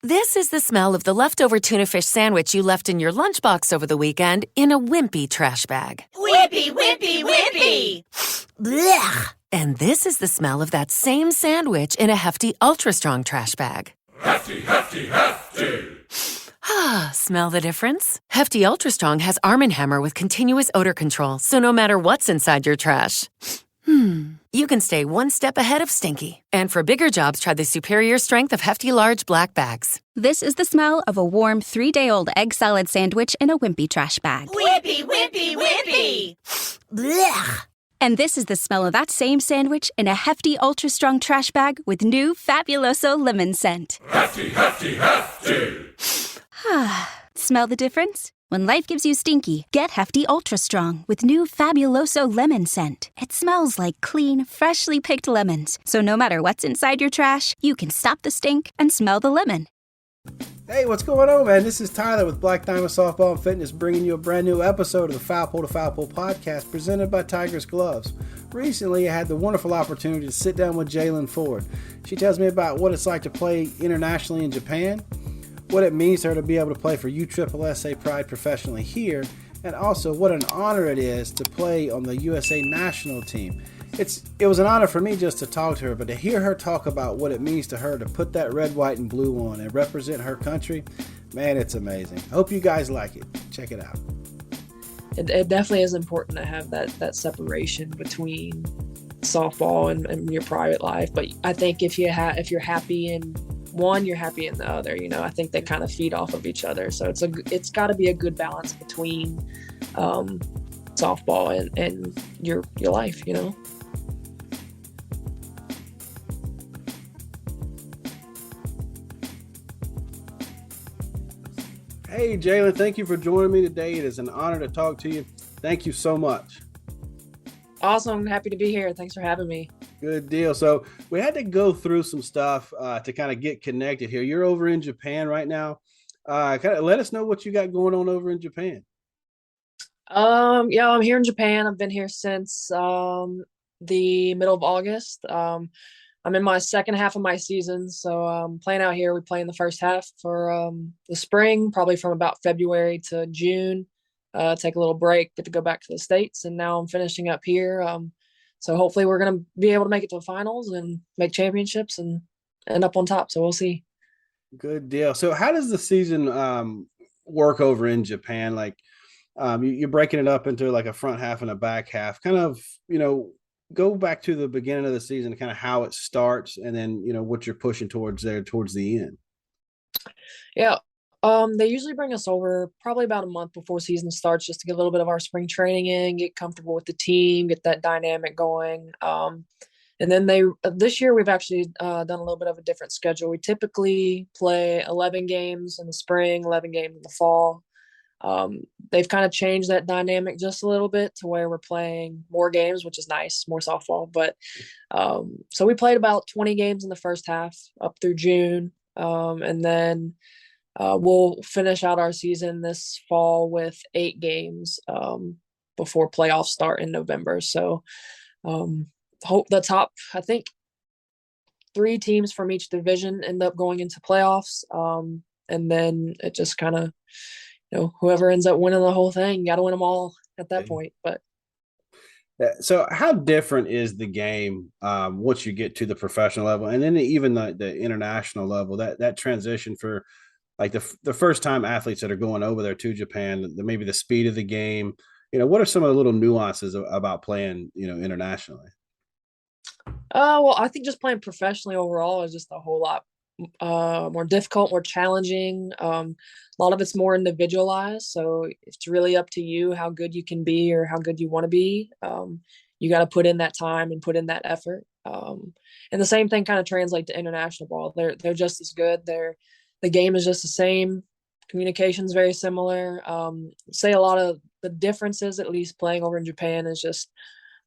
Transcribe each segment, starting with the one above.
This is the smell of the leftover tuna fish sandwich you left in your lunchbox over the weekend in a wimpy trash bag. Wimpy, wimpy, wimpy! Blech! And this is the smell of that same sandwich in a hefty, ultra-strong trash bag. Hefty, hefty, hefty! Ah, smell the difference? Hefty Ultra Strong has Arm & Hammer with continuous odor control, so no matter what's inside your trash, you can stay one step ahead of stinky. And for bigger jobs, try the superior strength of Hefty Large Black Bags. This is the smell of a warm 3-day-old egg salad sandwich in a wimpy trash bag. Wimpy, wimpy, wimpy! Blech! And this is the smell of that same sandwich in a Hefty Ultra Strong trash bag with new Fabuloso lemon scent. Hefty, hefty, hefty! Smell the difference? When life gives you stinky, get Hefty Ultra Strong with new Fabuloso lemon scent. It smells like clean, freshly picked lemons. So no matter what's inside your trash, you can stop the stink and smell the lemon. Hey, what's going on, man? This is Tyler with Black Diamond Softball and Fitness, bringing you a brand new episode of the Foul Pole to Foul Pole podcast presented by Tigers Gloves. Recently, I had the wonderful opportunity to sit down with Jailyn Ford. She tells me about what it's like to play internationally in Japan, what it means to her to be able to play for USSSA Pride professionally here, and also what an honor it is to play on the USA national team. It was an honor for me just to talk to her, but to hear her talk about what it means to her to put that red, white, and blue on and represent her country, man, it's amazing. I hope you guys like it. Check it out. It definitely is important to have that separation between softball and your private life. But I think if you're happy in one, you're happy in the other. You know, I think they kind of feed off of each other. So it's got to be a good balance between softball and your life. You know. Hey, Jailyn, thank you for joining me today. It is an honor to talk to you. Thank you so much. Awesome. Happy to be here. Thanks for having me. Good deal. So we had to go through some stuff to kind of get connected here. You're over in Japan right now. Kind of let us know what you got going on over in Japan. Yeah, I'm here in Japan. I've been here since the middle of August. I'm in my second half of my season, so playing out here. We play in the first half for the spring, probably from about February to June. Take a little break, get to go back to the States, and now I'm finishing up here. So hopefully we're going to be able to make it to the finals and make championships and end up on top. So we'll see. Good deal. So how does the season work over in Japan? Like you're breaking it up into like a front half and a back half. Kind of, go back to the beginning of the season, kind of how it starts, and then what you're pushing towards there towards the end. Yeah. They usually bring us over probably about a month before season starts just to get a little bit of our spring training in, get comfortable with the team, get that dynamic going. And then this year we've actually done a little bit of a different schedule. We typically play 11 games in the spring, 11 games in the fall. They've kind of changed that dynamic just a little bit to where we're playing more games, which is nice, more softball. But so we played about 20 games in the first half up through June. And then we'll finish out our season this fall with 8 games before playoffs start in November. So hope the top, I think 3 teams from each division end up going into playoffs. And then it just kind of, whoever ends up winning the whole thing, you got to win them all at that point. But so how different is the game once you get to the professional level and then even the international level, that transition for like the first time athletes that are going over there to Japan, maybe the speed of the game, what are some of the little nuances about playing, internationally? Well, I think just playing professionally overall is just a whole lot more difficult, more challenging. A lot of it's more individualized. So it's really up to you how good you can be or how good you want to be. You got to put in that time and put in that effort. And the same thing kind of translates to international ball. They're just as good. The game is just the same. Communication's very similar. Say a lot of the differences, at least playing over in Japan, is just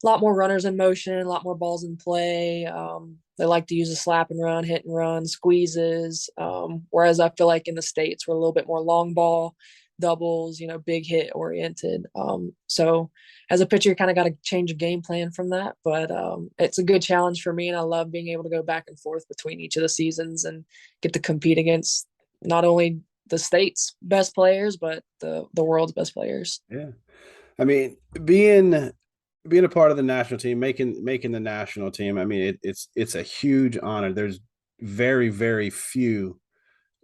a lot more runners in motion, a lot more balls in play. They like to use a slap and run, hit and run, squeezes. Whereas I feel like in the States, we're a little bit more long ball, doubles, big hit oriented. So as a pitcher, you kind of got to change a game plan from that. But it's a good challenge for me, and I love being able to go back and forth between each of the seasons and get to compete against not only the state's best players, but the world's best players. Yeah. I mean, being a part of the national team, making the national team. I mean, it's a huge honor. There's very, very few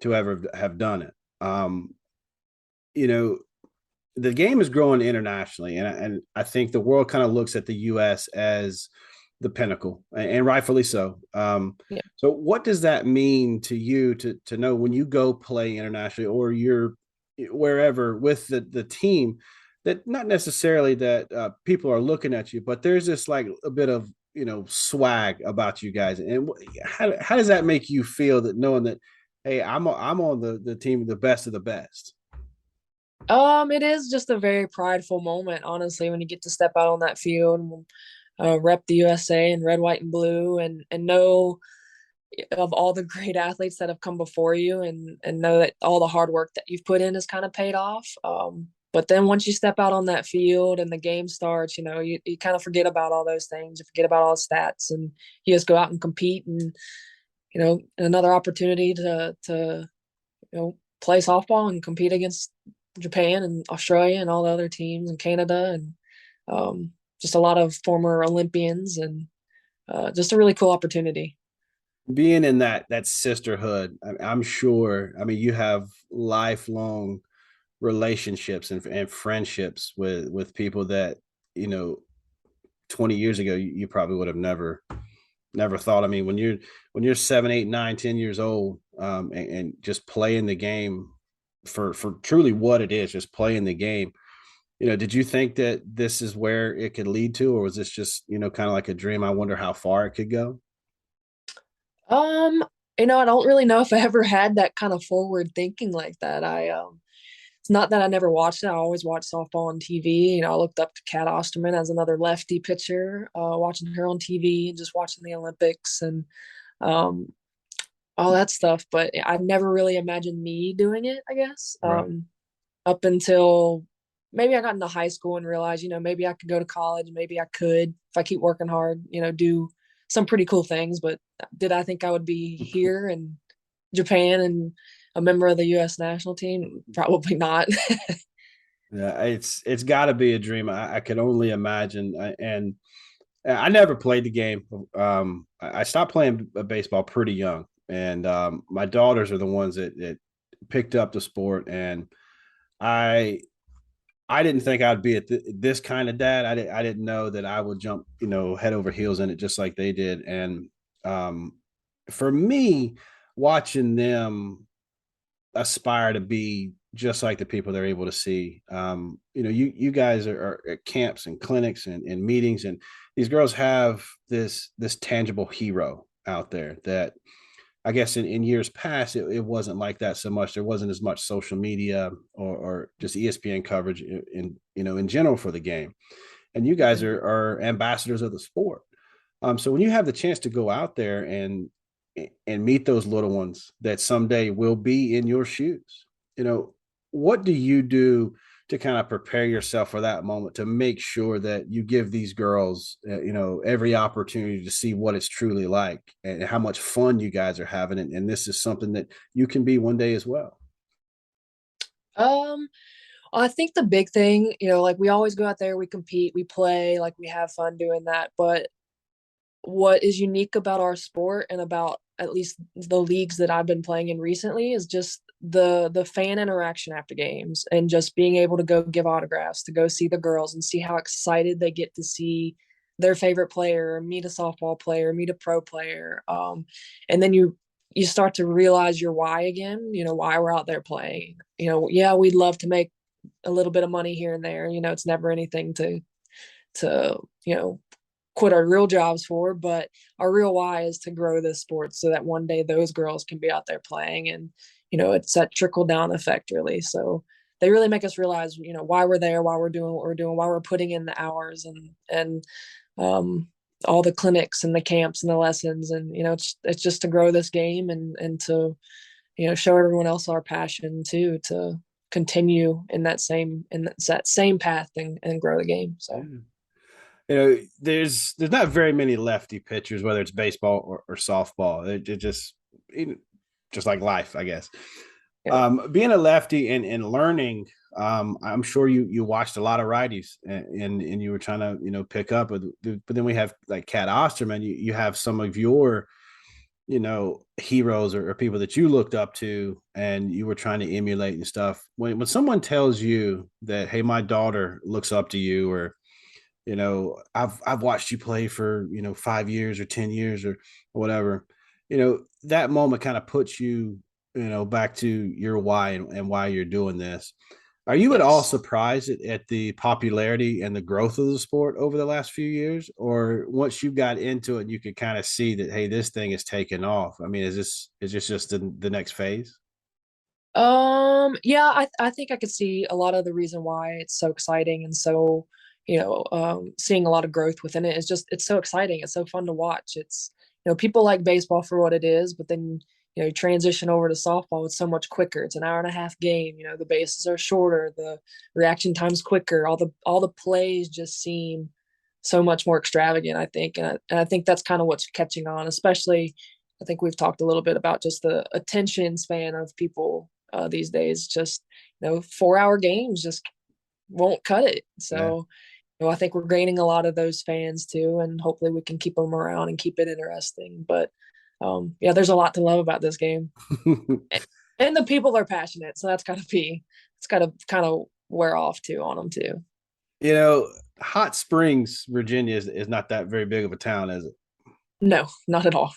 to ever have done it. You know, the game is growing internationally, and I think the world kind of looks at the U.S. as the pinnacle, and rightfully so. Yeah. So, what does that mean to you to know when you go play internationally, or you're wherever with the team, that not necessarily that people are looking at you, but there's this like a bit of swag about you guys, and how does that make you feel, that knowing that, hey, I'm on the team, the best of the best. It is just a very prideful moment, honestly, when you get to step out on that field and rep the USA in red, white, and blue, and know of all the great athletes that have come before you, and know that all the hard work that you've put in has kind of paid off. But then once you step out on that field and the game starts, you kind of forget about all those things. You forget about all the stats, and you just go out and compete, and another opportunity to play softball and compete against Japan and Australia and all the other teams, and Canada, and just a lot of former Olympians, and just a really cool opportunity. Being in that sisterhood, I'm sure. I mean, you have lifelong relationships and friendships with people that 20 years ago you probably would have never thought. I mean, when you're 7, 8, 9, 10 years old, and just playing the game for truly what it is, just playing the game. Did you think that this is where it could lead to, or was this just kind of like a dream? I wonder how far it could go. Um, I don't really know if I ever had that kind of forward thinking like that. It's not that I never watched it. I always watched softball on TV. I looked up to Kat Osterman as another lefty pitcher, watching her on TV and just watching the Olympics and um, all that stuff. But I never really imagined me doing it, I guess. Right. Up until maybe I got into high school and realized, maybe I could go to college. Maybe I could, if I keep working hard, do some pretty cool things. But did I think I would be here in Japan and a member of the U.S. national team? Probably not. Yeah, it's got to be a dream. I can only imagine. And I never played the game. I stopped playing baseball pretty young, and my daughters are the ones that picked up the sport. And I didn't think I'd be this kind of dad. I didn't know that I would jump, head over heels in it just like they did. And for me, watching them aspire to be just like the people they're able to see. You guys are at camps and clinics and meetings, and these girls have this tangible hero out there that I guess in years past, it wasn't like that so much. There wasn't as much social media or just ESPN coverage in general for the game. And you guys are ambassadors of the sport. So when you have the chance to go out there and meet those little ones that someday will be in your shoes, what do you do to kind of prepare yourself for that moment, to make sure that you give these girls, every opportunity to see what it's truly like and how much fun you guys are having? And this is something that you can be one day as well. I think the big thing, like we always go out there, we compete, we play, like we have fun doing that. But what is unique about our sport and about at least the leagues that I've been playing in recently is just the fan interaction after games, and just being able to go give autographs, to go see the girls and see how excited they get to see their favorite player, meet a softball player, meet a pro player. And then you start to realize your why again, why we're out there playing. Yeah, we'd love to make a little bit of money here and there. It's never anything to quit our real jobs for, but our real why is to grow this sport so that one day those girls can be out there playing. And it's that trickle down effect, really. So they really make us realize why we're there, why we're doing what we're doing, why we're putting in the hours and all the clinics and the camps and the lessons. And it's just to grow this game and to show everyone else our passion too, to continue in that same path and grow the game. So there's not very many lefty pitchers, whether it's baseball or softball. It just like life, I guess. Yeah. Being a lefty and learning, I'm sure you watched a lot of righties and you were trying to pick up, but then we have like Cat Osterman. You have some of your heroes or people that you looked up to and you were trying to emulate and stuff. When someone tells you that, hey, my daughter looks up to you, or I've watched you play for 5 years or 10 years or whatever, that moment kind of puts you back to your why and why you're doing this. Are you at all Yes. surprised at the popularity and the growth of the sport over the last few years? Or once you got into it, you could kind of see that, hey, this thing is taking off? I mean, is this just the next phase? Yeah, I think I could see a lot of the reason why it's so exciting and so, seeing a lot of growth within it is just it's so exciting. It's so fun to watch. It's, people like baseball for what it is, but then, you transition over to softball, it's so much quicker. It's an hour and a half game. The bases are shorter, the reaction time's quicker. All the plays just seem so much more extravagant, I think. And I think that's kind of what's catching on, especially I think we've talked a little bit about just the attention span of people these days. Just 4-hour games just won't cut it. Yeah. So I think we're gaining a lot of those fans too, and hopefully we can keep them around and keep it interesting. But yeah, there's a lot to love about this game, and the people are passionate, so it's got to kind of wear off too on them too. you know, Hot Springs, Virginia is not that very big of a town, is it? No, not at all.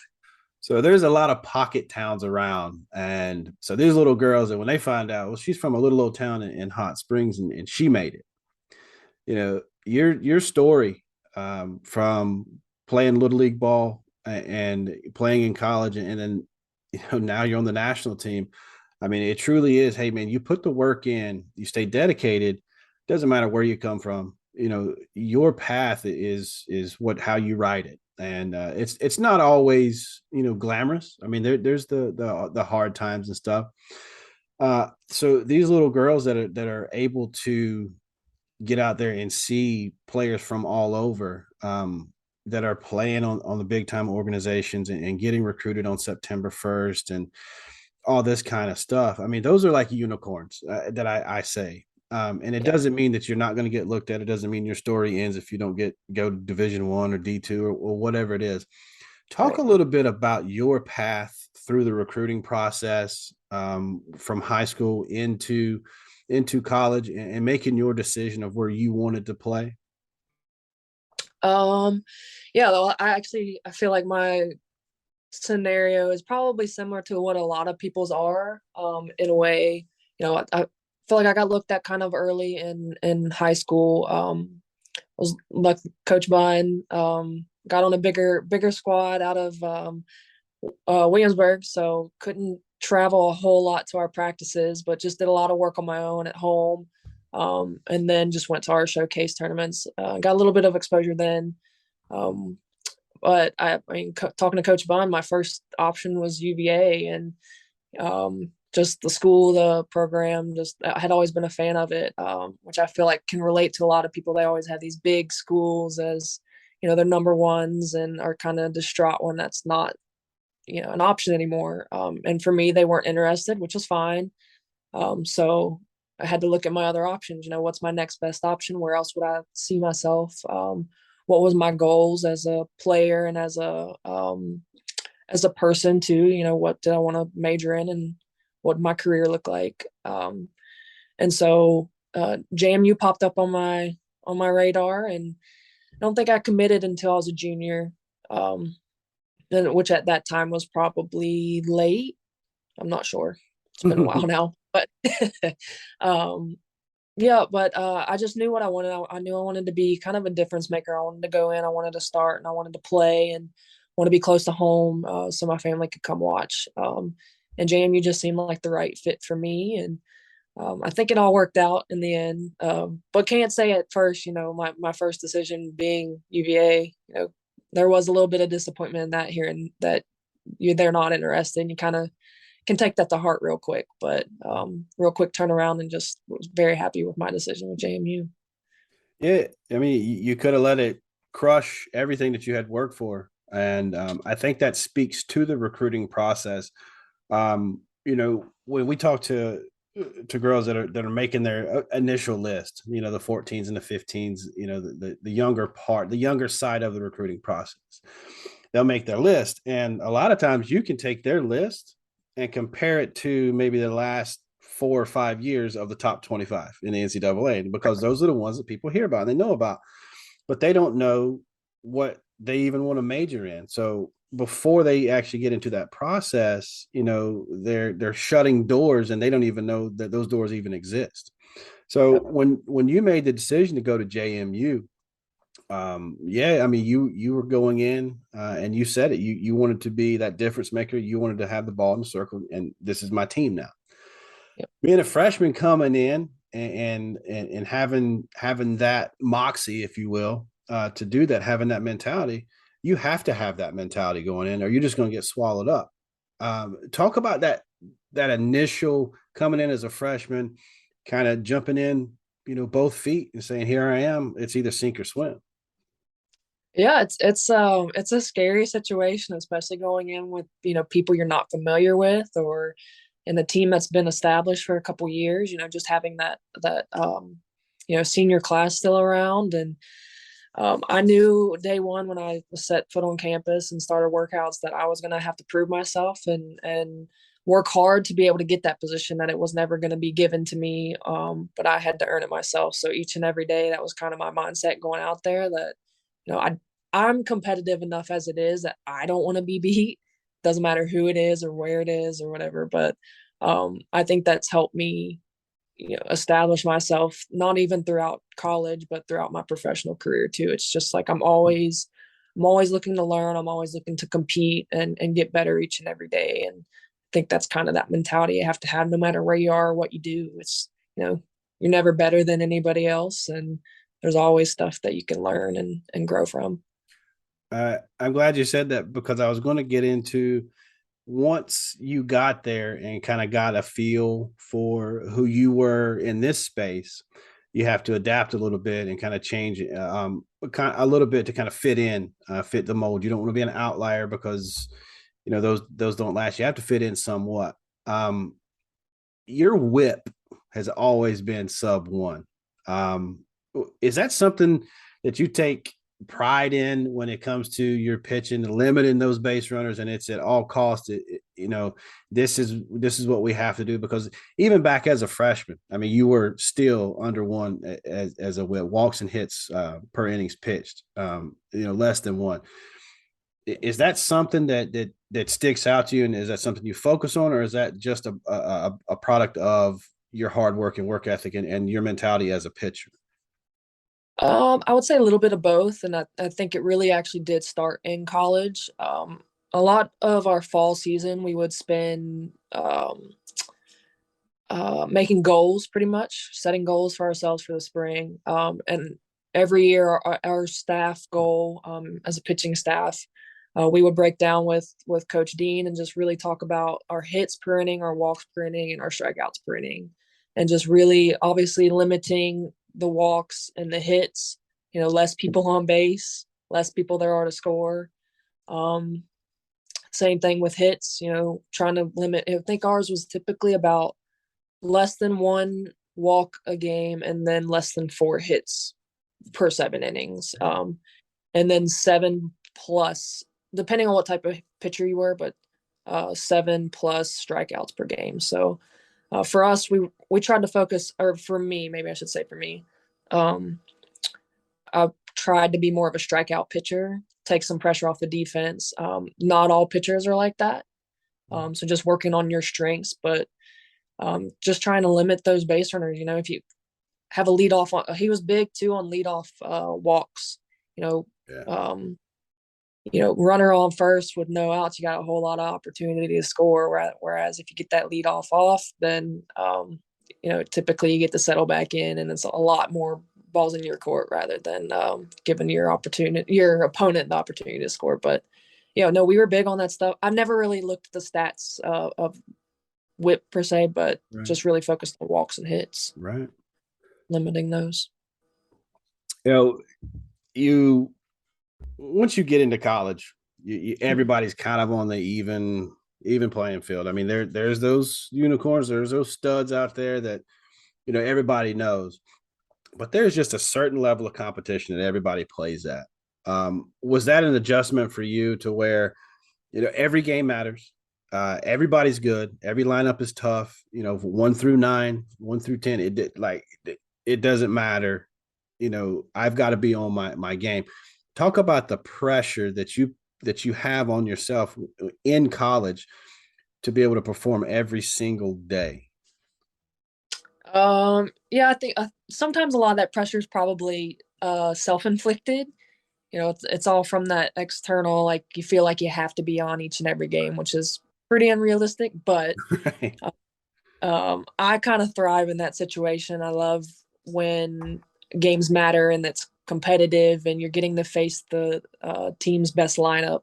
So there's a lot of pocket towns around. And so these little girls, and when they find out, well, she's from a little old town in Hot Springs and she made it. Your story, from playing little league ball and playing in college, and then now you're on the national team. I mean, it truly is. Hey, man, you put the work in, you stay dedicated. Doesn't matter where you come from. Your path is what how you ride it, and it's not always glamorous. I mean, there's the hard times and stuff. So these little girls that are able to get out there and see players from all over, that are playing on the big time organizations and getting recruited on September 1st and all this kind of stuff. I mean, those are like unicorns, that I say. And it Yeah. doesn't mean that you're not going to get looked at. It doesn't mean your story ends if you don't go to Division 1 or D2 or whatever it is. Talk Right. a little bit about your path through the recruiting process, from high school into college, and making your decision of where you wanted to play. Um, yeah, though I feel like my scenario is probably similar to what a lot of people's are. In a way, I feel like I got looked at kind of early in high school. Was like Coach Bun, got on a bigger squad out of Williamsburg, so couldn't travel a whole lot to our practices, but just did a lot of work on my own at home. And then just went to our showcase tournaments. Got a little bit of exposure then. Um, but I mean, talking to Coach Bond, my first option was UVA, and just the school, the program, just I had always been a fan of it, which I feel like can relate to a lot of people. They always have these big schools as their number ones, and are kind of distraught when that's not an option anymore. And for me, they weren't interested, which was fine. So I had to look at my other options. What's my next best option? Where else would I see myself? What was my goals as a player and as a person too? What did I want to major in, and what my career look like? And so JMU popped up on my radar, and I don't think I committed until I was a junior, which at that time was probably late. I'm not sure. It's been a while now, but yeah, but I just knew what I wanted. I knew I wanted to be kind of a difference maker. I wanted to go in, I wanted to start, and I wanted to play, and want to be close to home, so my family could come watch. And JMU just seemed like the right fit for me, and I think it all worked out in the end. But can't say at first, my first decision being UVA, there was a little bit of disappointment in that, here, and that they're not interested. You kind of can take that to heart real quick, but real quick turnaround, and just was very happy with my decision with JMU. Yeah, I mean, you could have let it crush everything that you had worked for, and I think that speaks to the recruiting process. when we talk to girls that are making their initial list, the 14s and the 15s, the younger side of the recruiting process, they'll make their list. And a lot of times you can take their list and compare it to maybe the last 4 or 5 years of the top 25 in the NCAA, because those are the ones that people hear about and they know about, but they don't know what they even want to major in. So before they actually get into that process, they're shutting doors and they don't even know that those doors even exist. So when you made the decision to go to JMU, yeah, I mean, you were going in, and you said it. You wanted to be that difference maker. You wanted to have the ball in the circle, and this is my team now. Yep. Being a freshman coming in and having that moxie, if you will, to do that, having that mentality, you have to have that mentality going in, or you're just going to get swallowed up. Talk about that initial coming in as a freshman, kind of jumping in, both feet and saying, "Here I am." It's either sink or swim. Yeah, it's a scary situation, especially going in with, people you're not familiar with, or in the team that's been established for a couple years, just having that senior class still around. And I knew day one when I set foot on campus and started workouts that I was going to have to prove myself and work hard to be able to get that position, that it was never going to be given to me. But I had to earn it myself. So each and every day, that was kind of my mindset going out there, that, I'm competitive enough as it is that I don't want to be beat. Doesn't matter who it is or where it is or whatever. But I think that's helped me, establish myself, not even throughout college, but throughout my professional career too. It's just like I'm always looking to learn. I'm always looking to compete and get better each and every day. And I think that's kind of that mentality you have to have no matter where you are or what you do. It's, you're never better than anybody else. And there's always stuff that you can learn and grow from. I'm glad you said that, because I was going to get into, once you got there and kind of got a feel for who you were in this space, you have to adapt a little bit and kind of change a little bit to kind of fit the mold. You don't want to be an outlier, because those don't last. You have to fit in somewhat. Your whip has always been sub 1. Is that something that you take pride in when it comes to your pitching, limiting those base runners, and it's at all costs? This is what we have to do? Because even back as a freshman, I mean, you were still under 1 as a whip, walks and hits per innings pitched, less than 1. Is that something that sticks out to you, and is that something you focus on, or is that just a product of your hard work and work ethic and your mentality as a pitcher? I would say a little bit of both, and I think it really actually did start in college. A lot of our fall season, we would spend making goals, pretty much setting goals for ourselves for the spring. And every year, our staff goal, as a pitching staff, we would break down with Coach Dean and just really talk about our hits per inning, our walks per inning, and our strikeouts per inning, and just really obviously limiting the walks and the hits, less people on base, less people there are to score. Same thing with hits, trying to limit. I think ours was typically about less than 1 walk a game and then less than 4 hits per 7 innings. And then 7 plus, depending on what type of pitcher you were, but 7 plus strikeouts per game. So for us, we tried to focus, or for me, maybe I should say for me, I tried to be more of a strikeout pitcher, take some pressure off the defense. Not all pitchers are like that. So just working on your strengths, but just trying to limit those base runners. If you have a leadoff, he was big too on leadoff walks. Yeah. Runner on first with no outs, you got a whole lot of opportunity to score. Whereas if you get that leadoff off, then typically you get to settle back in, and it's a lot more balls in your court rather than giving your opponent the opportunity to score. But no, we were big on that stuff. I've never really looked at the stats of whip per se, but Right. just really focused on walks and hits, Right. limiting those. Once you get into college, everybody's kind of on the even even playing field. I mean, there's those unicorns, there's those studs out there that, everybody knows, but there's just a certain level of competition that everybody plays at. Was that an adjustment for you to where, every game matters? Everybody's good. Every lineup is tough. 1 through 9, 1 through 10. It doesn't matter. I've got to be on my game. Talk about the pressure that you have on yourself in college to be able to perform every single day. Yeah, I think sometimes a lot of that pressure is probably self-inflicted. It's all from that external, like you feel like you have to be on each and every game, which is pretty unrealistic, but Right. I kind of thrive in that situation. I love when games matter and it's competitive and you're getting to face the team's best lineup.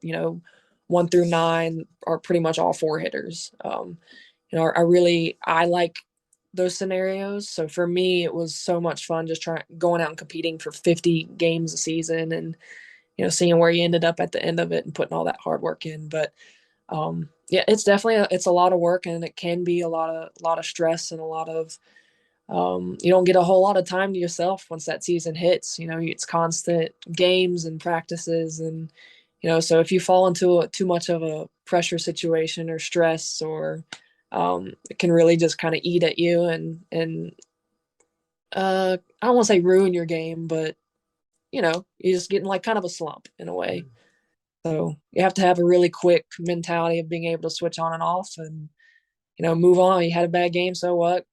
1 through 9 are pretty much all four hitters. I like those scenarios. So for me, it was so much fun just going out and competing for 50 games a season and, seeing where you ended up at the end of it and putting all that hard work in. But yeah, it's definitely it's a lot of work, and it can be a lot of stress and a lot of you don't get a whole lot of time to yourself once that season hits. It's constant games and practices, and so if you fall into too much of a pressure situation or stress, or it can really just kind of eat at you and I don't want to say ruin your game, but you just get in like kind of a slump in a way. So you have to have a really quick mentality of being able to switch on and off and, move on. You had a bad game, so what?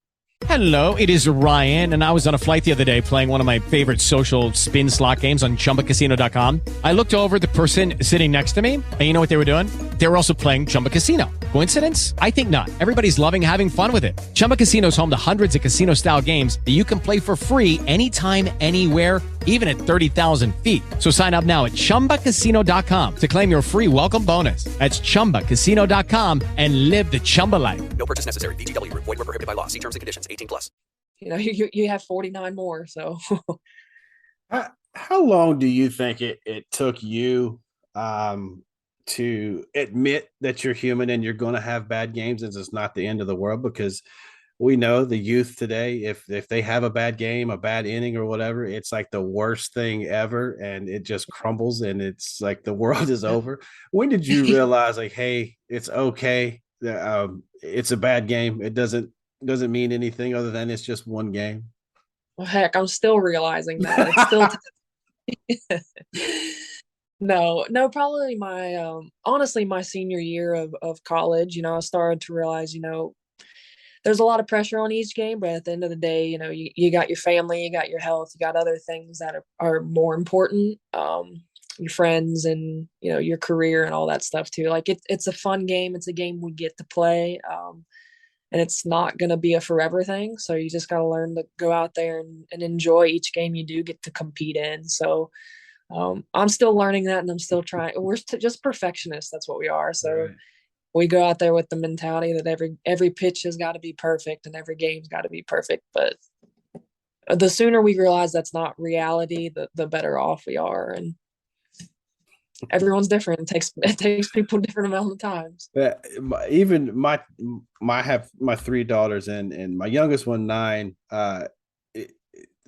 Hello, it is Ryan, and I was on a flight the other day playing one of my favorite social spin slot games on ChumbaCasino.com. I looked over at the person sitting next to me, and you know what they were doing? They were also playing Chumba Casino. Coincidence? I think not. Everybody's loving having fun with it. Chumba Casino is home to hundreds of casino-style games that you can play for free anytime, anywhere, even at 30,000 feet. So sign up now at ChumbaCasino.com to claim your free welcome bonus. That's ChumbaCasino.com and live the Chumba life. No purchase necessary. VGW. Void where prohibited by law. See terms and conditions. 18+. You have 49 more, so. How long do you think it took you to admit that you're human and you're going to have bad games, and it's not the end of the world? Because we know the youth today, if they have a bad game, a bad inning or whatever, it's like the worst thing ever, and it just crumbles and it's like the world is over. When did you realize, like, hey, it's okay, it's a bad game, it doesn't mean anything other than it's just one game? Well, heck, I'm still realizing that. It's still No, probably honestly, my senior year of college, I started to realize, there's a lot of pressure on each game, but at the end of the day, you got your family, you got your health, you got other things that are more important, your friends and, your career and all that stuff too. Like it's a fun game. It's a game we get to play. And it's not going to be a forever thing. So you just got to learn to go out there and enjoy each game you do get to compete in. So I'm still learning that, and I'm still trying. We're just perfectionists. That's what we are. So right. We go out there with the mentality that every pitch has got to be perfect and every game's got to be perfect. But the sooner we realize that's not reality, the better off we are. And everyone's different. It takes people different amount of times. Even I have my 3 daughters, and my youngest one, 9.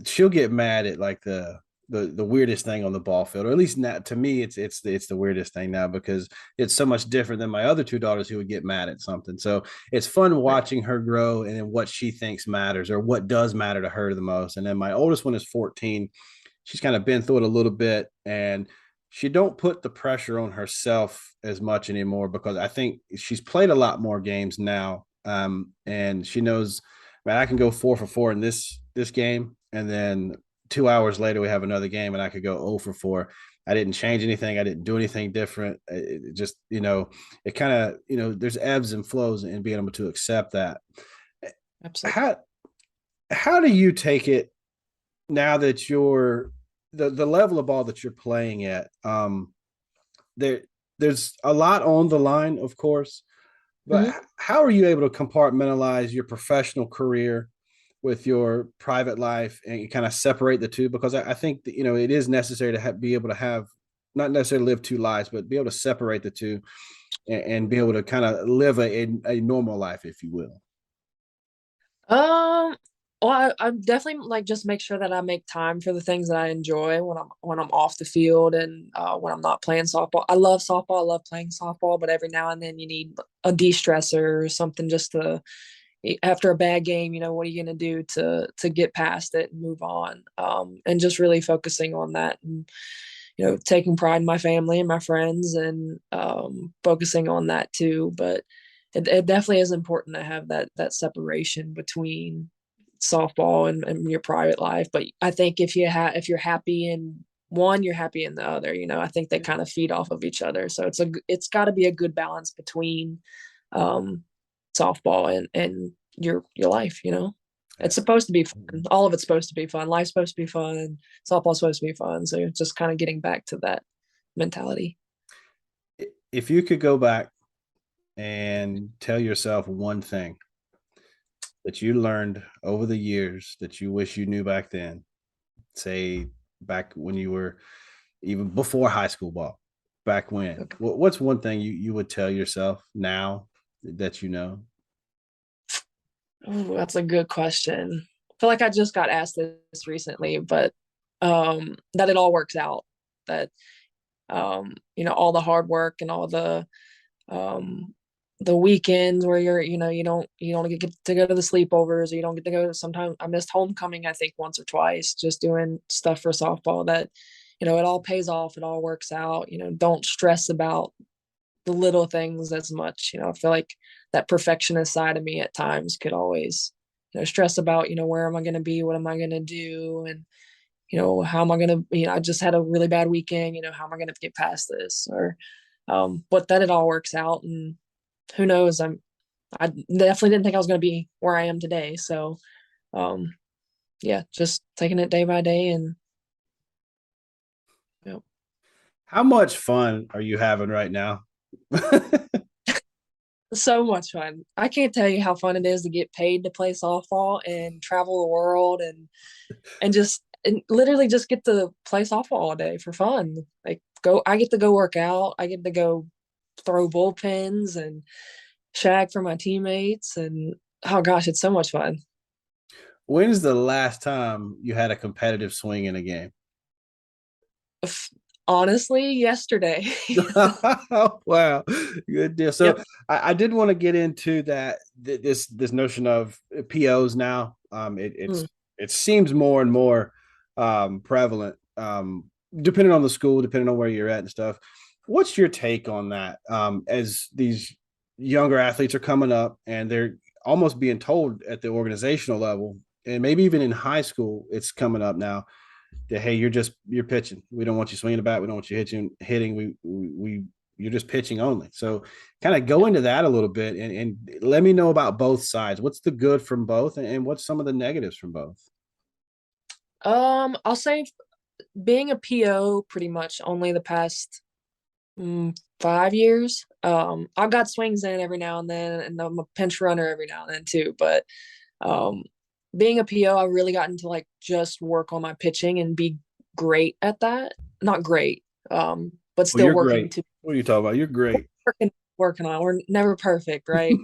She'll get mad at like the weirdest thing on the ball field, or at least now, to me, it's the weirdest thing now, because it's so much different than my other 2 daughters who would get mad at something. So it's fun watching her grow and then what she thinks matters or what does matter to her the most. And then my oldest one is 14. She's kind of been through it a little bit, and she don't put the pressure on herself as much anymore, because I think she's played a lot more games now. And she knows, man, I can go 4 for 4 in this game, and then 2 hours later we have another game and I could go 0 for 4. I didn't change anything. I didn't do anything different. It just, it kind of, there's ebbs and flows in being able to accept that. Absolutely. How do you take it now that you're the level of ball that you're playing at? There's a lot on the line, of course, but how are you able to compartmentalize your professional career with your private life and kind of separate the two? Because I think that, it is necessary to be able to have, not necessarily live 2 lives, but be able to separate the two. and be able to kind of live a normal life, if you will? Well, I'm definitely like just make sure that I make time for the things that I enjoy when I'm off the field and when I'm not playing softball. I love softball. I love playing softball, but every now and then you need a de-stressor or something just to after a bad game, what are you going to do to get past it and move on? And just really focusing on that and, taking pride in my family and my friends and focusing on that too. But it definitely is important to have that separation between softball and your private life. But I think if you're happy in one, you're happy in the other. I think they kind of feed off of each other. So it's got to be a good balance between softball and your life. It's supposed to be fun. All of it's supposed to be fun. Life's supposed to be fun, and softball's supposed to be fun. So you're just kind of getting back to that mentality. If you could go back and tell yourself one thing that you learned over the years that you wish you knew back then, say back when you were even before high school ball, back when, Okay. what's one thing you would tell yourself now that you know? Oh, that's a good question. I feel like I just got asked this recently, but that it all works out. That all the hard work and all the weekends where you don't get to go to the sleepovers, or you don't get to go. Sometimes I missed homecoming, I think once or twice, just doing stuff for softball. That it all pays off. It all works out. Don't stress about the little things as much. I feel like that perfectionist side of me at times could always, stress about, where am I going to be? What am I going to do? And, how am I going to, I just had a really bad weekend, how am I going to get past this? Or, but then it all works out, and who knows? I definitely didn't think I was going to be where I am today. So, yeah, just taking it day by day and, How much fun are you having right now? so much fun. I can't tell you how fun it is to get paid to play softball and travel the world and literally just get to play softball all day for fun. I get to go work out. I get to go throw bullpens and shag for my teammates. And oh gosh, it's so much fun. When's the last time you had a competitive swing in a game? Honestly, yesterday. Wow, good deal. So Yep. I did want to get into this notion of POs now. Mm. It seems more and more prevalent, depending on the school, depending on where you're at and stuff. What's your take on that? As these younger athletes are coming up and they're almost being told at the organizational level, and maybe even in high school, it's coming up now that, hey, you're pitching. We don't want you swinging the bat. We don't want you hitting. You're just pitching only. So kind of go into that a little bit and let me know about both sides. What's the good from both, and what's some of the negatives from both? I'll say being a PO pretty much only the past 5 years. I've got swings in every now and then, and I'm a pinch runner every now and then too. But being a PO, I really gotten to like just work on my pitching and be great at that. Not great, but still You're working great. to What are you talking about? You're great. working on. We're never perfect, right?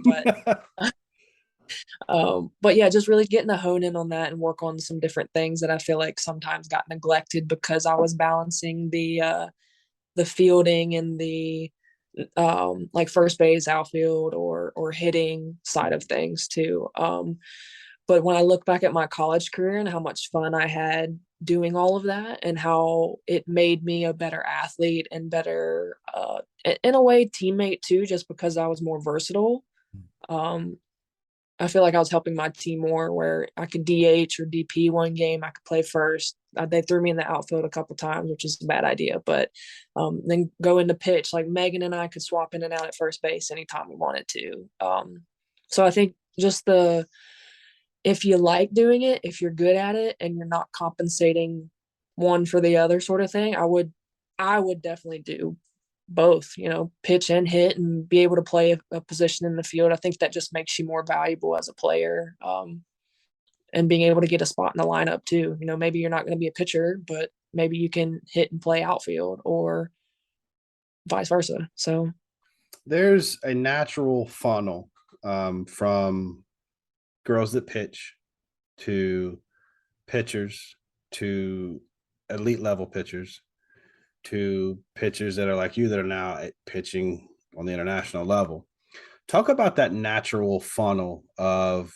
But yeah, just really getting to hone in on that and work on some different things that I feel like sometimes got neglected because I was balancing the fielding and the like first base, outfield, or hitting side of things too. But when I look back at my college career and how much fun I had doing all of that and how it made me a better athlete and better, in a way, teammate too, just because I was more versatile. Um, I feel like I was helping my team more where I could DH or DP one game. I could play first. They threw me in the outfield a couple times, which is a bad idea. But then go into pitch. Like Megan and I could swap in and out at first base anytime we wanted to. So I think just if you like doing it, if you're good at it and you're not compensating one for the other sort of thing, I would definitely do both, pitch and hit and be able to play a position in the field. I think that just makes you more valuable as a player. And being able to get a spot in the lineup too. Maybe you're not going to be a pitcher, but maybe you can hit and play outfield or vice versa. So there's a natural funnel from girls that pitch to pitchers to elite level pitchers to pitchers that are like you that are now pitching on the international level. Talk about that natural funnel of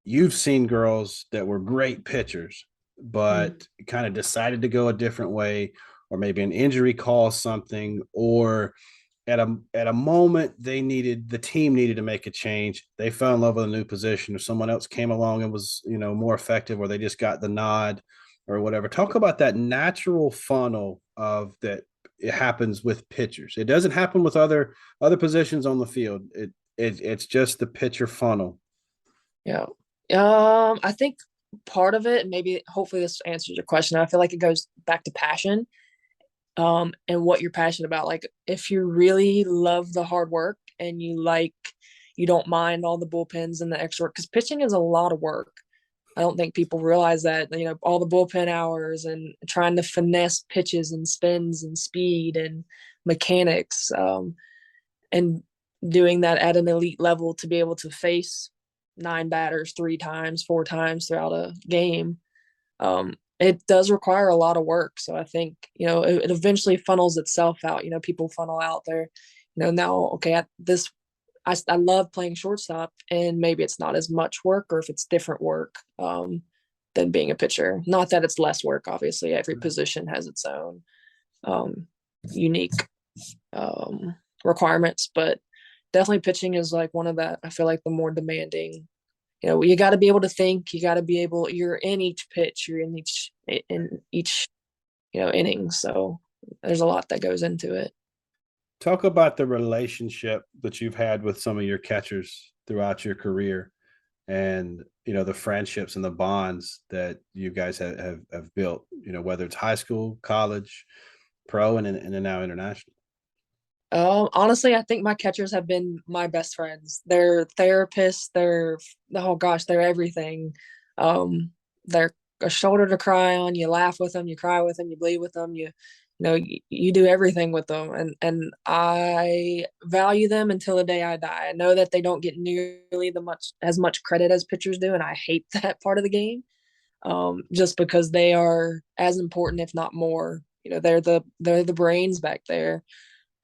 you've seen girls that were great pitchers, but kind of decided to go a different way, or maybe an injury caused something, or at a moment the team needed to make a change. They fell in love with a new position, or someone else came along and was more effective, or they just got the nod or whatever. Talk about that natural funnel of that. It happens with pitchers. It doesn't happen with other positions on the field. It's just the pitcher funnel. Yeah. I think part of it, maybe hopefully this answers your question. I feel like it goes back to passion, and what you're passionate about. Like if you really love the hard work and you don't mind all the bullpens and the extra work, because pitching is a lot of work. I don't think people realize that, all the bullpen hours and trying to finesse pitches and spins and speed and mechanics, and doing that at an elite level to be able to face 9 batters 3 times, 4 times throughout a game. It does require a lot of work. So I think, it eventually funnels itself out. People funnel out there, now, okay, I love playing shortstop, and maybe it's not as much work, or if it's different work than being a pitcher. Not that it's less work, obviously. Every position has its own unique requirements, but definitely pitching is like one of that. I feel like the more demanding. You got to be able to think. You got to be able. You're in each pitch. You're in each inning. So there's a lot that goes into it. Talk about the relationship that you've had with some of your catchers throughout your career, and the friendships and the bonds that you guys have built. Whether it's high school, college, pro, and then now international. Honestly, I think my catchers have been my best friends. They're therapists. They're everything. They're a shoulder to cry on. You laugh with them, you cry with them, you bleed with them. You do everything with them, and I value them until the day I die. I know that they don't get nearly as much credit as pitchers do, and I hate that part of the game. Just because they are as important, if not more. They're the brains back there.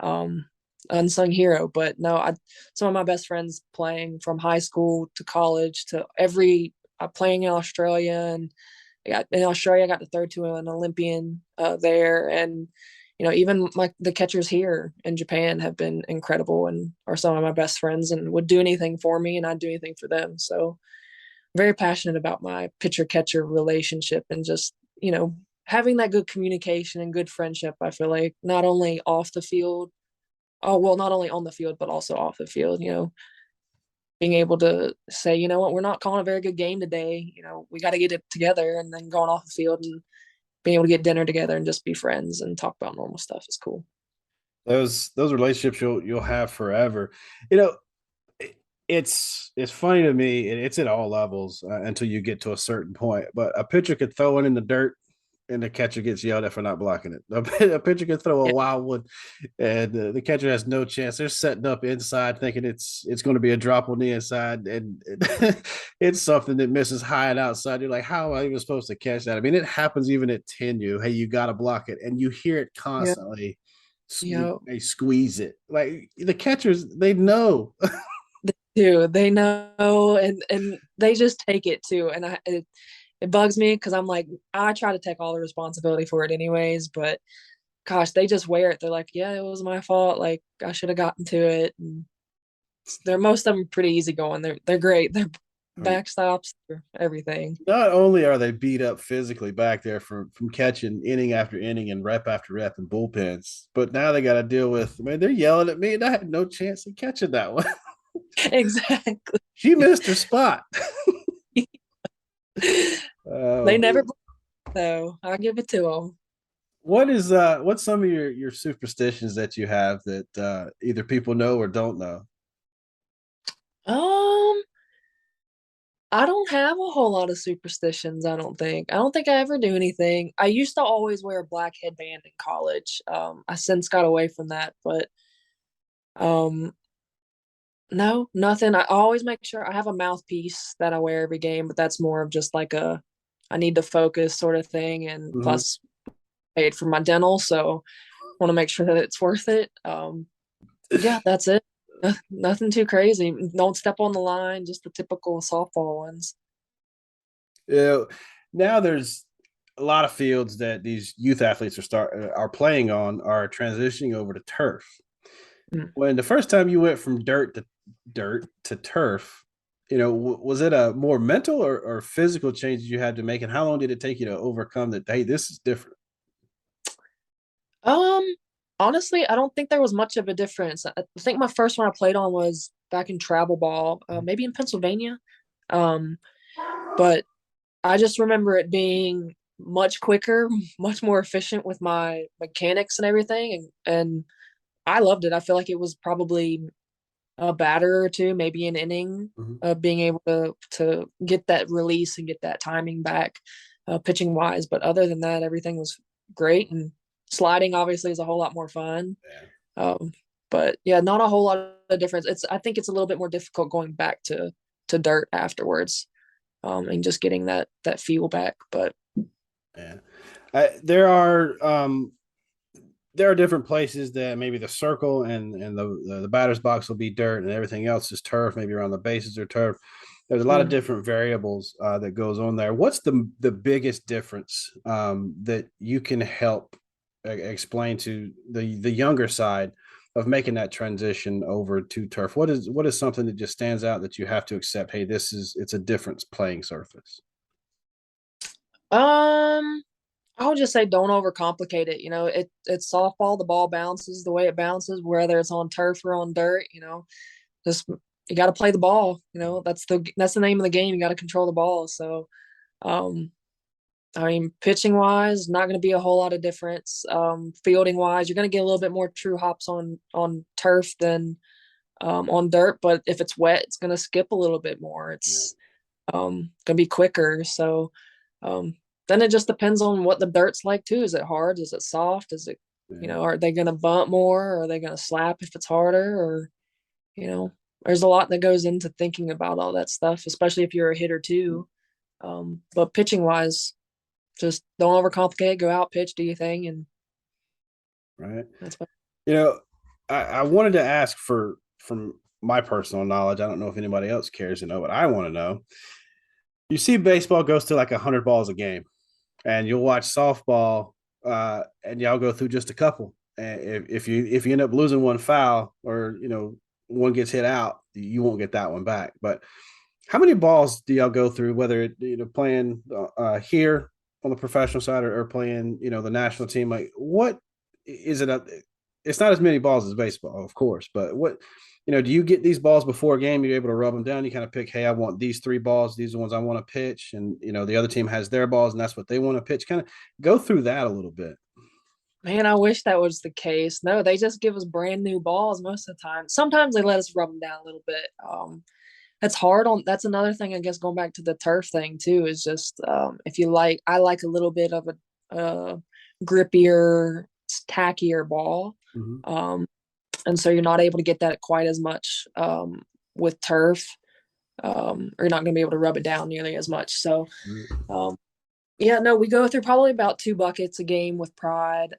Unsung hero. But no, some of my best friends playing from high school to college to playing in Australia, and in Australia I got the third to an Olympian there, and even the catchers here in Japan have been incredible and are some of my best friends and would do anything for me, and I'd do anything for them. So very passionate about my pitcher catcher relationship, and just having that good communication and good friendship. I feel like not only off the field, not only on the field, but also off the field, being able to say, what, we're not calling a very good game today. We got to get it together, and then going off the field and being able to get dinner together and just be friends and talk about normal stuff is cool. Those relationships you'll have forever. It's funny to me. It's at all levels until you get to a certain point. But a pitcher could throw it in the dirt, and the catcher gets yelled at for not blocking it. A pitcher can throw a wild one, and the catcher has no chance. They're setting up inside, thinking it's going to be a drop on the inside, and it's something that misses high and outside. You're like, how am I even supposed to catch that? I mean, it happens even at 10U. Hey, you got to block it, and you hear it constantly. They squeeze it. Like the catchers, they know. They know, and they just take it too, and it bugs me because I'm like, I try to take all the responsibility for it anyways, but gosh, they just wear it. They're like, yeah, it was my fault. Like I should have gotten to it. And most of them pretty easygoing. They're great. They're backstops, everything. Not only are they beat up physically back there from catching inning after inning and rep after rep in bullpens, but now they got to deal with, man, they're yelling at me and I had no chance of catching that one. Exactly. She missed her spot. They never, so I give it to them. What's some of your superstitions that you have that either people know or don't know? I don't have a whole lot of superstitions. I don't think I ever do anything. I used to always wear a black headband in college. I since got away from that, but Um, no, nothing. I always make sure I have a mouthpiece that I wear every game, but that's more of just like I need to focus sort of thing. And Mhm. plus, paid for my dental, so want to make sure that it's worth it. Yeah, that's it. Nothing too crazy. Don't step on the line, just the typical softball ones. Yeah. Now there's a lot of fields that these youth athletes are playing on are transitioning over to turf. Mm. When the first time you went from dirt to turf, was it a more mental or physical change you had to make, and how long did it take you to overcome that? Hey, this is different. Um, Honestly, I don't think there was much of a difference. I think my first one I played on was back in travel ball, maybe in Pennsylvania. Um, but I just remember it being much quicker, much more efficient with my mechanics and everything, and I loved it. I feel like it was probably a batter or two, maybe an inning Mhm. of being able to get that release and get that timing back, pitching wise. But other than that, everything was great. And sliding obviously is a whole lot more fun. Yeah. Um, but yeah, not a whole lot of difference. I think it's a little bit more difficult going back to dirt afterwards, and just getting that feel back. But Yeah. There are different places that maybe the circle and the batter's box will be dirt and everything else is turf. Maybe around the bases or turf. There's a lot of mm. different variables that goes on there. What's the biggest difference that you can help explain to the younger side of making that transition over to turf? What is something that just stands out that you have to accept? Hey, it's a different playing surface. um, I would just say don't overcomplicate it. It's softball. The ball bounces the way it bounces, whether it's on turf or on dirt. Just you got to play the ball. That's the name of the game. You got to control the ball. So, um, I mean, pitching wise, not going to be a whole lot of difference. Fielding wise, you're going to get a little bit more true hops on turf than on dirt. But if it's wet, it's going to skip a little bit more. Yeah. It's going to be quicker. So, um, then it just depends on what the dirt's like too. Is it hard? Is it soft? Is it, Yeah. are they going to bump more? Or are they going to slap if it's harder? Or, you know, there's a lot that goes into thinking about all that stuff, especially if you're a hitter too. But pitching wise, just don't overcomplicate. Go out, pitch, do your thing, and Right. that's what. You know, I wanted to ask from my personal knowledge. I don't know if anybody else cares to know, but I want to know. You see, baseball goes to like 100 balls a game, and you'll watch softball, and y'all go through just a couple. And if you end up losing one foul or one gets hit out, you won't get that one back. But how many balls do y'all go through? Whether playing here on the professional side or playing the national team, like what is it? It's not as many balls as baseball, of course, but do you get these balls before a game? You're able to rub them down. You kind of pick, hey, I want these 3 balls. These are the ones I want to pitch. And, the other team has their balls and that's what they want to pitch. Kind of go through that a little bit. Man, I wish that was the case. No, they just give us brand new balls most of the time. Sometimes they let us rub them down a little bit. That's hard on. That's another thing, I guess, going back to the turf thing too, is just if you like, I like a little bit of a grippier, tackier ball. Mm-hmm. And so you're not able to get that quite as much with turf, or you're not going to be able to rub it down nearly as much. So, yeah, no, we go through probably about 2 buckets a game with Pride.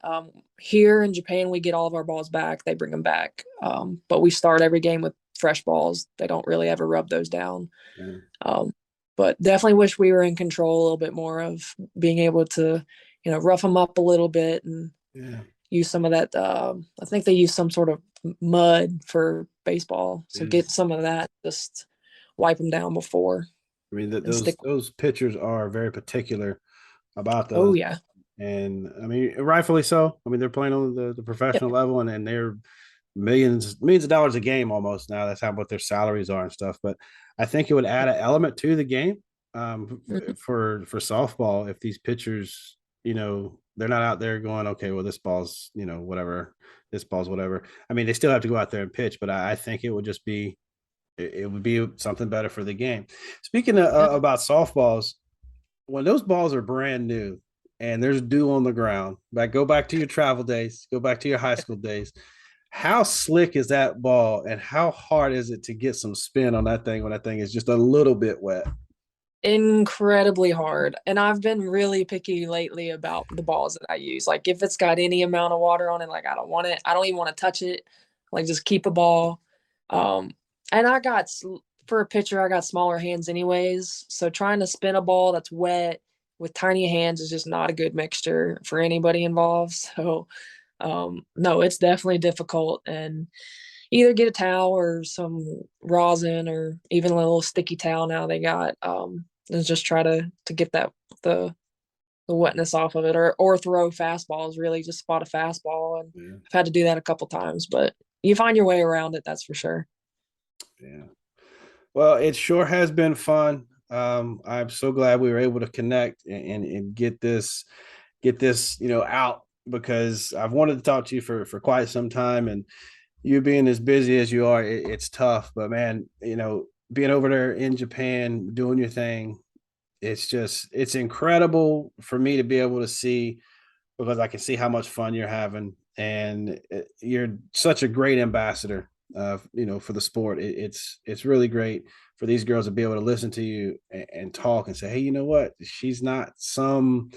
Here in Japan, we get all of our balls back. They bring them back, but we start every game with fresh balls. They don't really ever rub those down. Yeah. But definitely wish we were in control a little bit more of being able to, rough them up a little bit and Yeah. use some of that. I think they use some sort of mud for baseball. So Yes. get some of that, just wipe them down before I mean, and stick. those pitchers are very particular about Oh those. yeah. And I mean, rightfully so. I mean, they're playing on the Yep. professional level and they're millions of dollars a game almost now. That's how what their salaries are and stuff. But I think it would add an element to the game Mhm. for softball if these pitchers, they're not out there going, okay, well, this ball's, whatever, this ball's whatever. I mean, they still have to go out there and pitch, but I think it would just be it would be something better for the game. Speaking about softballs, when those balls are brand new and there's dew on the ground, go back to your travel days, go back to your high school days. How slick is that ball, and how hard is it to get some spin on that thing when that thing is just a little bit wet? Incredibly hard. And I've been really picky lately about the balls that I use. Like if it's got any amount of water on it, like I don't want it. I don't even want to touch it. Like just keep a ball. And for a pitcher, I got smaller hands anyways. So trying to spin a ball that's wet with tiny hands is just not a good mixture for anybody involved. So no, it's definitely difficult. And either get a towel or some rosin or even a little sticky towel now they got, and just try to get the wetness off of it, or throw fastballs, really just spot a fastball. And I've had to do that a couple times, but you find your way around it. That's for sure. Yeah. Well, it sure has been fun. I'm so glad we were able to connect and get this, out, because I've wanted to talk to you for quite some time, and you being as busy as you are, it's tough. But man, being over there in Japan, doing your thing, it's incredible for me to be able to see, because I can see how much fun you're having, and you're such a great ambassador, for the sport. It's really great for these girls to be able to listen to you and talk and say, hey, you know what? She's not some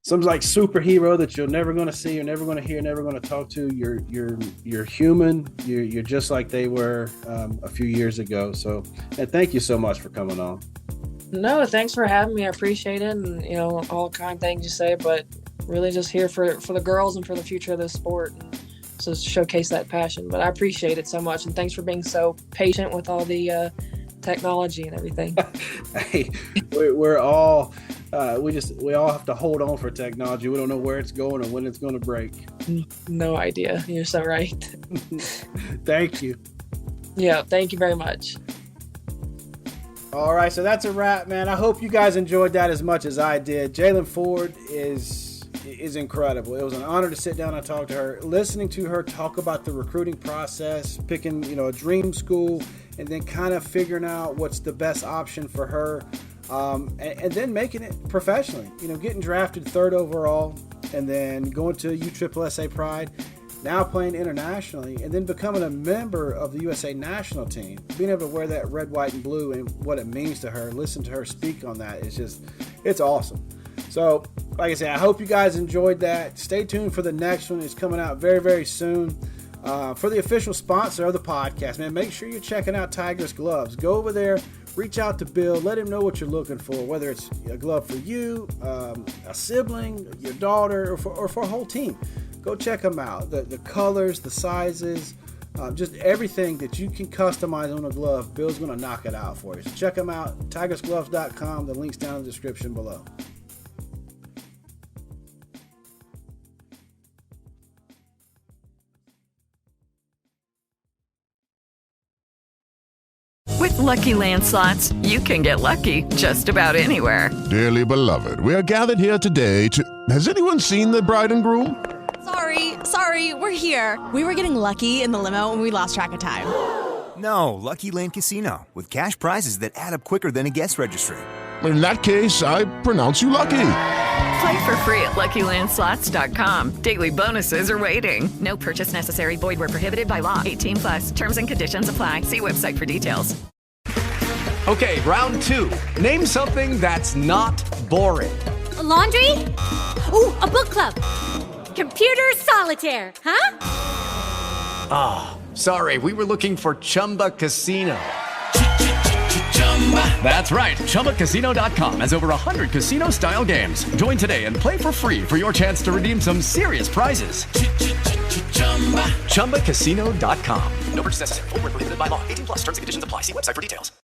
like superhero that you're never going to see, you're never going to hear, never going to talk to. You're human. You're just like they were a few years ago. So, and thank you so much for coming on. No, thanks for having me. I appreciate it. And, all kind things you say, but really just here for the girls and for the future of this sport. And so showcase that passion. But I appreciate it so much. And thanks for being so patient with all the technology and everything. Hey, we're all we all have to hold on for technology. We don't know where it's going or when it's going to break. No idea. You're so right. Thank you. Yeah, thank you very much. All right, so that's a wrap, man. I hope you guys enjoyed that as much as I did. Jailyn Ford is incredible. It was an honor to sit down and talk to her. Listening to her talk about the recruiting process, picking, a dream school, and then kind of figuring out what's the best option for her, and then making it professionally. Getting drafted 3rd overall, and then going to USSSA Pride, now playing internationally, and then becoming a member of the USA national team. Being able to wear that red, white, and blue and what it means to her, listen to her speak on that, it's awesome. So, like I said, I hope you guys enjoyed that. Stay tuned for the next one. It's coming out very, very soon. For the official sponsor of the podcast, man, make sure you're checking out Tiger's Gloves. Go over there, reach out to Bill, let him know what you're looking for, whether it's a glove for you, a sibling, your daughter, or for a whole team. Go check them out. The colors, the sizes, just everything that you can customize on a glove, Bill's going to knock it out for you. So check them out, tigersgloves.com. The link's down in the description below. With Lucky Land Slots, you can get lucky just about anywhere. Dearly beloved, we are gathered here today to... Has anyone seen the bride and groom? Sorry, we're here. We were getting lucky in the limo and we lost track of time. No, Lucky Land Casino, with cash prizes that add up quicker than a guest registry. In that case, I pronounce you lucky. Play for free at LuckyLandSlots.com. Daily bonuses are waiting. No purchase necessary. Void where prohibited by law. 18+. Terms and conditions apply. See website for details. Okay, round 2. Name something that's not boring. A laundry? Ooh, a book club. Computer solitaire, huh? Ah, sorry. We were looking for Chumba Casino. That's right. ChumbaCasino.com has over 100 casino-style games. Join today and play for free for your chance to redeem some serious prizes. ChumbaCasino.com. No purchase necessary. Void where prohibited by law. 18+. Terms and conditions apply. See website for details.